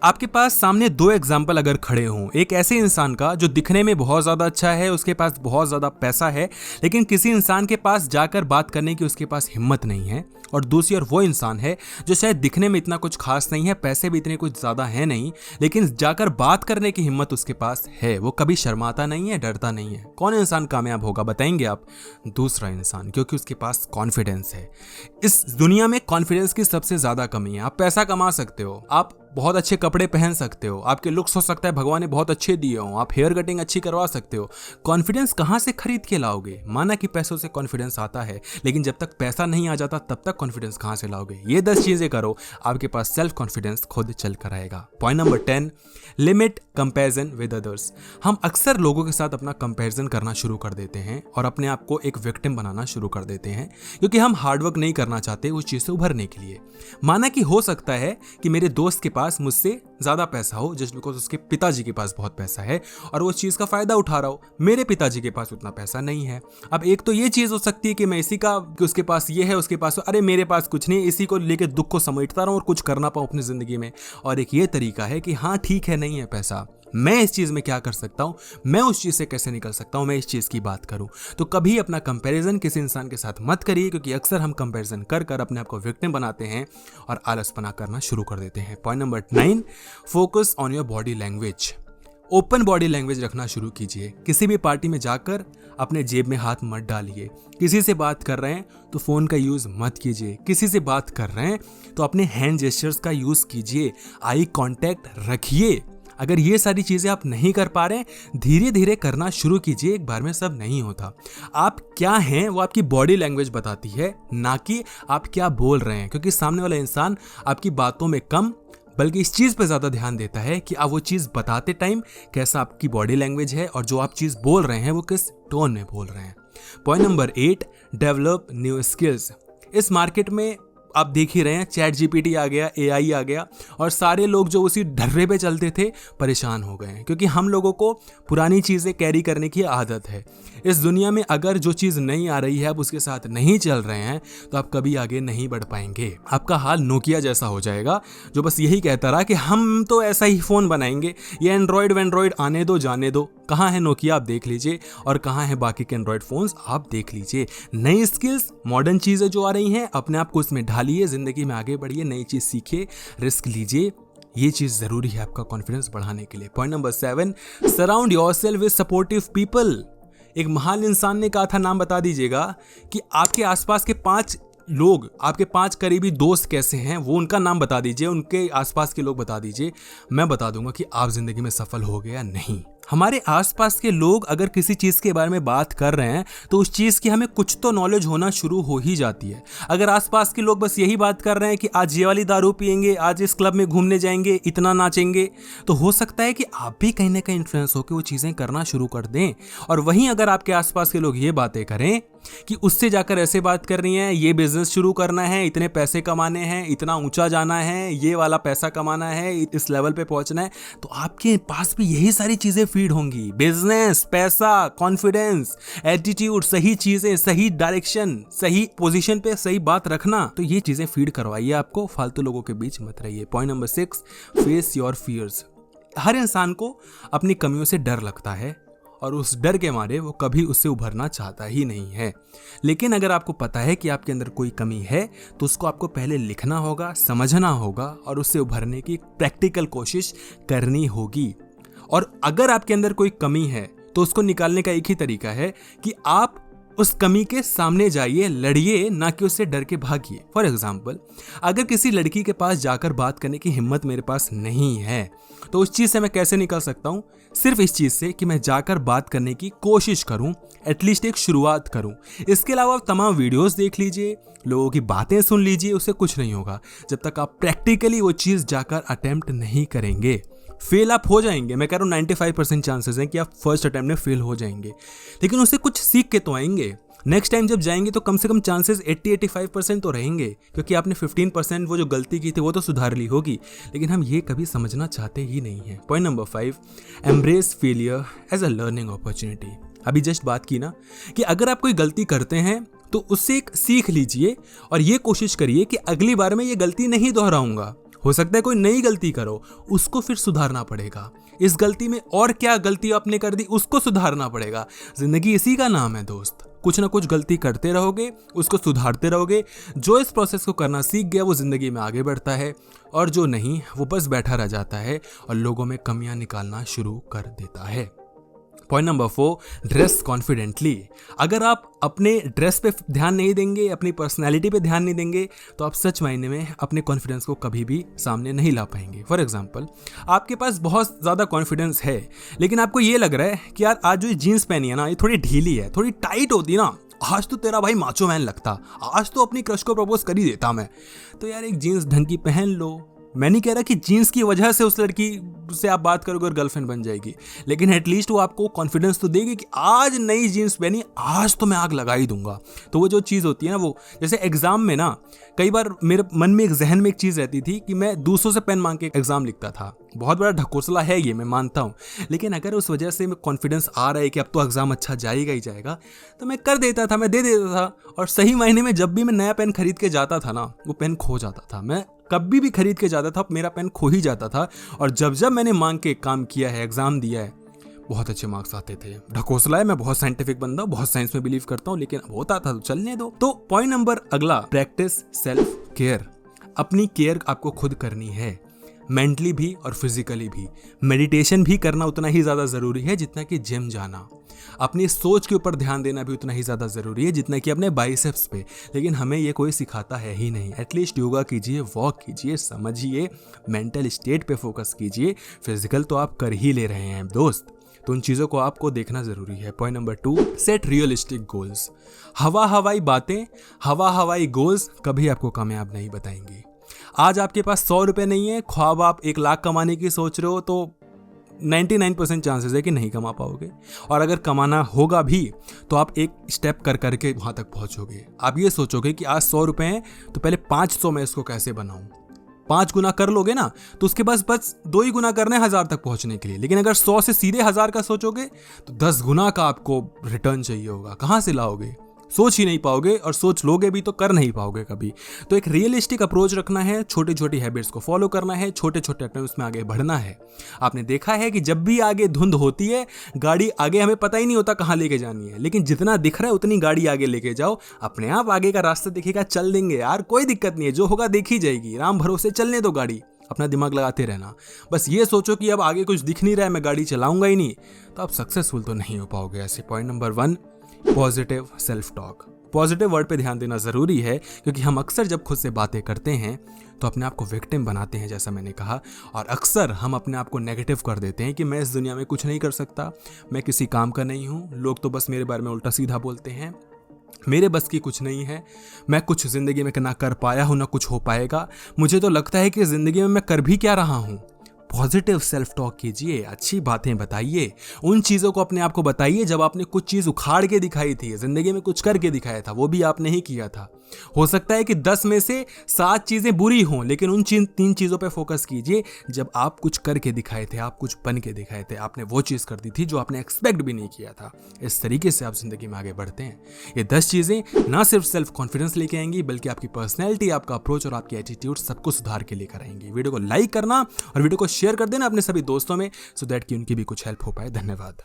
आपके पास सामने दो एग्जाम्पल अगर खड़े हों, एक ऐसे इंसान का जो दिखने में बहुत ज़्यादा अच्छा है, उसके पास बहुत ज़्यादा पैसा है, लेकिन किसी इंसान के पास जाकर बात करने की उसके पास हिम्मत नहीं है, और दूसरी ओर वो इंसान है जो शायद दिखने में इतना कुछ खास नहीं है, पैसे भी इतने कुछ ज़्यादा है नहीं, लेकिन जाकर बात करने की हिम्मत उसके पास है। वो कभी शर्माता नहीं है, डरता नहीं है। कौन इंसान कामयाब होगा बताएंगे आप? दूसरा इंसान, क्योंकि उसके पास कॉन्फिडेंस है। इस दुनिया में कॉन्फिडेंस की सबसे ज़्यादा कमी है। आप पैसा कमा सकते हो, आप बहुत अच्छे कपड़े पहन सकते हो, आपके लुक्स हो सकता है भगवान ने बहुत अच्छे दिए हो, आप हेयर कटिंग अच्छी करवा सकते हो। कॉन्फिडेंस कहाँ से खरीद के लाओगे? माना कि पैसों से कॉन्फिडेंस आता है, लेकिन जब तक पैसा नहीं आ जाता तब तक कॉन्फिडेंस कहाँ से लाओगे? ये 10 चीजें करो, आपके पास सेल्फ कॉन्फिडेंस खुद चल कर आएगा। Point number 10, limit comparison with others. हम अक्सर लोगों के साथ अपना कंपैरिजन करना शुरू कर देते हैं और अपने आप को एक विक्टिम बनाना शुरू कर देते हैं, क्योंकि हम हार्डवर्क नहीं करना चाहते उस चीज से उभरने के लिए। माना कि हो सकता है कि मेरे दोस्त के पास मुझसे ज्यादा पैसा हो, जस्ट बिकॉज उसके पिताजी के पास बहुत पैसा है और वो चीज का फायदा उठा रहा हो। मेरे पिताजी के पास उतना पैसा नहीं है। अब एक तो ये चीज हो सकती है कि मैं इसी का, कि उसके पास ये है, उसके पास अरे मेरे पास कुछ नहीं, इसी को लेके दुख को समेटता रहूं और कुछ करना पाऊं अपनी जिंदगी में। और एक ये तरीका है कि हाँ ठीक है, नहीं है पैसा, मैं इस चीज में क्या कर सकता हूं, मैं उस चीज से कैसे निकल सकता हूं, मैं इस चीज की बात करूं। तो कभी अपना कंपैरिजन किसी इंसान के साथ मत करिए, क्योंकि अक्सर हम कंपैरिजन कर कर अपने आप को विक्टिम बनाते हैं और आलसपना करना शुरू कर देते हैं। Point number 9, focus on your body language. Open body language रखना शुरू कीजिए। किसी भी पार्टी में जाकर अपने जेब में हाथ मत डालिए। किसी से बात कर रहे हैं तो फोन का यूज मत कीजिए। किसी से बात कर रहे हैं तो अपने हैंड जेस्चर्स का यूज कीजिए। आई कांटेक्ट रखिए। अगर ये सारी चीजें आप नहीं कर पा रहे, धीरे धीरे करना शुरू कीजिए, एक बार में सब नहीं होता। आप क्या हैं वो आपकी बॉडी लैंग्वेज बताती है, ना कि आप क्या बोल रहे हैं, क्योंकि सामने वाला इंसान आपकी बातों में कम बल्कि इस चीज पे ज्यादा ध्यान देता है कि आप वो चीज बताते टाइम कैसा आपकी बॉडी लैंग्वेज है और जो आप चीज बोल रहे हैं वो किस टोन में बोल रहे हैं। Point number 8, develop new skills. इस मार्केट में आप देख ही रहे हैं, चैट जीपीटी आ गया, एआई आ गया, और सारे लोग जो उसी ढर्रे पे चलते थे परेशान हो गए हैं, क्योंकि हम लोगों को पुरानी चीज़ें कैरी करने की आदत है। इस दुनिया में अगर जो चीज़ नहीं आ रही है, आप उसके साथ नहीं चल रहे हैं, तो आप कभी आगे नहीं बढ़ पाएंगे। आपका हाल नोकिया जैसा हो जाएगा, जो बस यही कहता रहा कि हम तो ऐसा ही फ़ोन बनाएंगे, ये एंड्रॉयड आने दो जाने दो। कहाँ है नोकिया आप देख लीजिए, और कहाँ है बाकी के एंड्रॉयड फोन्स आप देख लीजिए। नई स्किल्स, मॉडर्न चीज़ें जो आ रही हैं, अपने आप को इसमें ढालिए, जिंदगी में आगे बढ़िए, नई चीज़ सीखिए, रिस्क लीजिए। ये चीज़ ज़रूरी है आपका कॉन्फिडेंस बढ़ाने के लिए। Point number 7, surround yourself with supportive people. एक महान इंसान ने कहा था, नाम बता दीजिएगा, कि आपके आसपास के 5 लोग, आपके 5 करीबी दोस्त कैसे हैं, वो उनका नाम बता दीजिए, उनके आसपास के लोग बता दीजिए। मैं बता दूंगा कि आप जिंदगी में सफल हो गए या नहीं। हमारे आसपास के लोग अगर किसी चीज़ के बारे में बात कर रहे हैं तो उस चीज़ की हमें कुछ तो नॉलेज होना शुरू हो ही जाती है। अगर आसपास के लोग बस यही बात कर रहे हैं कि आज ये वाली दारू पियेंगे, आज इस क्लब में घूमने जाएंगे, इतना नाचेंगे, तो हो सकता है कि आप भी कहीं ना कहीं इन्फ्लुएंस होकर वो चीज़ें करना शुरू कर दें। और वहीं अगर आपके आसपास के लोग ये बातें करें कि उससे जाकर ऐसे बात करनी है, ये बिजनेस शुरू करना है, इतने पैसे कमाने हैं, इतना ऊंचा जाना है, ये वाला पैसा कमाना है, इस लेवल पे पहुंचना है, तो आपके पास भी यही सारी चीजें फीड होंगी। बिजनेस, पैसा, कॉन्फिडेंस, एटीट्यूड, सही चीजें, सही डायरेक्शन, सही पोजीशन पे सही बात रखना, तो ये चीजें फीड करवाइए आपको, फालतू लोगों के बीच मत रहिए। Point number 6, face your fears. हर इंसान को अपनी कमियों से डर लगता है और उस डर के मारे वो कभी उससे उभरना चाहता ही नहीं है। लेकिन अगर आपको पता है कि आपके अंदर कोई कमी है, तो उसको आपको पहले लिखना होगा, समझना होगा और उससे उभरने की प्रैक्टिकल कोशिश करनी होगी। और अगर आपके अंदर कोई कमी है तो उसको निकालने का एक ही तरीका है कि आप उस कमी के सामने जाइए, लड़िए, ना कि उससे डर के भागिए। फॉर एग्जाम्पल, अगर किसी लड़की के पास जाकर बात करने की हिम्मत मेरे पास नहीं है, तो उस चीज़ से मैं कैसे निकल सकता हूँ? सिर्फ इस चीज़ से कि मैं जाकर बात करने की कोशिश करूँ, एटलीस्ट एक शुरुआत करूँ। इसके अलावा आप तमाम वीडियोस देख लीजिए, लोगों की बातें सुन लीजिए, उससे कुछ नहीं होगा जब तक आप प्रैक्टिकली वो चीज़ जाकर अटेम्प्ट नहीं करेंगे। फेल आप हो जाएंगे, मैं कह रहा हूँ 95% चांसेस हैं कि आप फर्स्ट अटेम्प्ट में फेल हो जाएंगे, लेकिन उससे कुछ सीख के तो आएंगे। नेक्स्ट टाइम जब जाएंगे तो कम से कम चांसेस 80-85% तो रहेंगे, क्योंकि आपने 15% वो जो गलती की थी वो तो सुधार ली होगी, लेकिन हम ये कभी समझना चाहते ही नहीं हैं। Point number 5, embrace failure as a learning opportunity. अभी जस्ट बात की ना कि अगर आप कोई गलती करते हैं तो उससे एक सीख लीजिए और ये कोशिश करिए कि अगली बार मैं ये गलती नहीं दोहराऊंगा। हो सकता है कोई नई गलती करो, उसको फिर सुधारना पड़ेगा। इस गलती में और क्या गलती आपने कर दी उसको सुधारना पड़ेगा। जिंदगी इसी का नाम है दोस्त। कुछ ना कुछ गलती करते रहोगे, उसको सुधारते रहोगे। जो इस प्रोसेस को करना सीख गया वो जिंदगी में आगे बढ़ता है, और जो नहीं वो बस बैठा रह जाता है और लोगों में कमियां निकालना शुरू कर देता है। Point number 4, dress confidently. अगर आप अपने ड्रेस पे ध्यान नहीं देंगे, अपनी पर्सनैलिटी पे ध्यान नहीं देंगे, तो आप सच मायने में अपने कॉन्फिडेंस को कभी भी सामने नहीं ला पाएंगे। फॉर एग्जाम्पल, आपके पास बहुत ज़्यादा कॉन्फिडेंस है, लेकिन आपको ये लग रहा है कि यार आज जो ये जीन्स पहनी है ना, ये थोड़ी ढीली है, थोड़ी टाइट होती ना, आज तो तेरा भाई माचो मैन लगता, आज तो अपनी क्रश को प्रपोज कर ही देता मैं। तो यार एक जीन्स ढंग की पहन लो। मैं नहीं कह रहा कि जीन्स की वजह से उस लड़की से आप बात करोगे और गर्लफ्रेंड बन जाएगी, लेकिन एटलीस्ट वो आपको कॉन्फिडेंस तो देगी कि आज नई जीन्स पहनी, आज तो मैं आग लगा ही दूंगा। तो वो जो चीज़ होती है ना, वो जैसे एग्जाम में ना, कई बार मेरे मन में एक जहन में एक चीज़ रहती थी कि मैं दूसरों से पेन मांग के एग्जाम लिखता था। बहुत बड़ा ढकोसला है ये, मैं मानता हूँ, लेकिन अगर उस वजह से कॉन्फिडेंस आ रहा है कि अब तो एग्जाम अच्छा जाएगा ही जाएगा, तो मैं कर देता था, मैं दे देता था। और सही मायने में जब भी मैं नया पेन खरीद के जाता था ना, वो पेन खो जाता था। मैं कभी भी खरीद के जाता था, मेरा पेन खो ही जाता था। और जब जब मैंने मांग के काम किया है, एग्जाम दिया है, बहुत अच्छे मार्क्स आते थे। ढकोसला है, मैं बहुत साइंटिफिक बंदा हूँ, बहुत साइंस में बिलीव करता हूँ, लेकिन अब होता था तो चलने दो। तो पॉइंट नंबर अगला, प्रैक्टिस सेल्फ केयर। अपनी केयर आपको खुद करनी है, मेंटली भी और फिजिकली भी। मेडिटेशन भी करना उतना ही ज़्यादा ज़रूरी है जितना कि जिम जाना। अपनी सोच के ऊपर ध्यान देना भी उतना ही ज़्यादा ज़रूरी है जितना कि अपने बाइसेप्स पे, लेकिन हमें ये कोई सिखाता है ही नहीं। एटलीस्ट योगा कीजिए, वॉक कीजिए, समझिए, मेंटल स्टेट पे फोकस कीजिए। फिजिकल तो आप कर ही ले रहे हैं दोस्त, तो उन चीज़ों को आपको देखना ज़रूरी है। Point number 2, set realistic goals. हवा हवाई बातें, हवा हवाई गोल्स कभी आपको कामयाब नहीं बताएंगी। आज आपके पास 100 रुपये नहीं है, ख्वाब आप 1 लाख कमाने की सोच रहे हो, तो 99% चांसेस है कि नहीं कमा पाओगे। और अगर कमाना होगा भी तो आप एक स्टेप कर करके वहाँ तक पहुँचोगे। आप ये सोचोगे कि आज 100 रुपये हैं तो पहले 500 में इसको कैसे बनाऊँ। 5 गुना कर लोगे ना, तो उसके पास बस 2 ही गुना करने 1000 तक पहुँचने के लिए। लेकिन अगर 100 से सीधे 1000 का सोचोगे तो 10 गुना का आपको रिटर्न चाहिए होगा। कहाँ से लाओगे? सोच ही नहीं पाओगे, और सोच लोगे भी तो कर नहीं पाओगे कभी। तो एक रियलिस्टिक अप्रोच रखना है, छोटी छोटी हैबिट्स को फॉलो करना है, छोटे छोटे अटेम्प्ट्स में आगे बढ़ना है। आपने देखा है कि जब भी आगे धुंध होती है, गाड़ी आगे हमें पता ही नहीं होता कहाँ लेके जानी है, लेकिन जितना दिख रहा है उतनी गाड़ी आगे लेके जाओ, अपने आप आगे का रास्ता दिखेगा, चल देंगे यार, कोई दिक्कत नहीं है, जो होगा देखी जाएगी। राम भरोसे चलने दो गाड़ी, अपना दिमाग लगाते रहना। बस ये सोचो कि अब आगे कुछ दिख नहीं रहा है, मैं गाड़ी चलाऊंगा ही नहीं, तो आप सक्सेसफुल तो नहीं हो पाओगे ऐसे। Point number 1, positive self talk. Positive word पे ध्यान देना ज़रूरी है, क्योंकि हम अक्सर जब खुद से बातें करते हैं तो अपने आप को विक्टिम बनाते हैं, जैसा मैंने कहा, और अक्सर हम अपने आप को नेगेटिव कर देते हैं कि मैं इस दुनिया में कुछ नहीं कर सकता, मैं किसी काम का नहीं हूँ, लोग तो बस मेरे बारे में उल्टा सीधा बोलते हैं, मेरे बस की कुछ नहीं है, मैं कुछ ज़िंदगी में ना कर पाया हूँ ना कुछ हो पाएगा, मुझे तो लगता है कि ज़िंदगी में मैं कर भी क्या रहा हूँ। पॉजिटिव सेल्फ टॉक कीजिए, अच्छी बातें बताइए, उन चीज़ों को अपने आप को बताइए जब आपने कुछ चीज़ उखाड़ के दिखाई थी, ज़िंदगी में कुछ करके दिखाया था, वो भी आपने ही किया था। हो सकता है कि 10 में से 7 चीज़ें बुरी हों, लेकिन उन 3 चीज़ों पे फोकस कीजिए जब आप कुछ करके दिखाए थे, आप कुछ बन के दिखाए थे, आपने वो चीज़ कर दी थी जो आपने एक्सपेक्ट भी नहीं किया था। इस तरीके से आप ज़िंदगी में आगे बढ़ते हैं। ये 10 चीज़ें ना सिर्फ सेल्फ कॉन्फिडेंस लेके आएंगी, बल्कि आपकी पर्सनैलिटी, आपका अप्रोच और आपकी एटीट्यूड सबको सुधार के लेकर आएंगी। वीडियो को लाइक करना और वीडियो को शेयर कर देना अपने सभी दोस्तों में, सो दैट कि उनकी भी कुछ हेल्प हो पाए। धन्यवाद।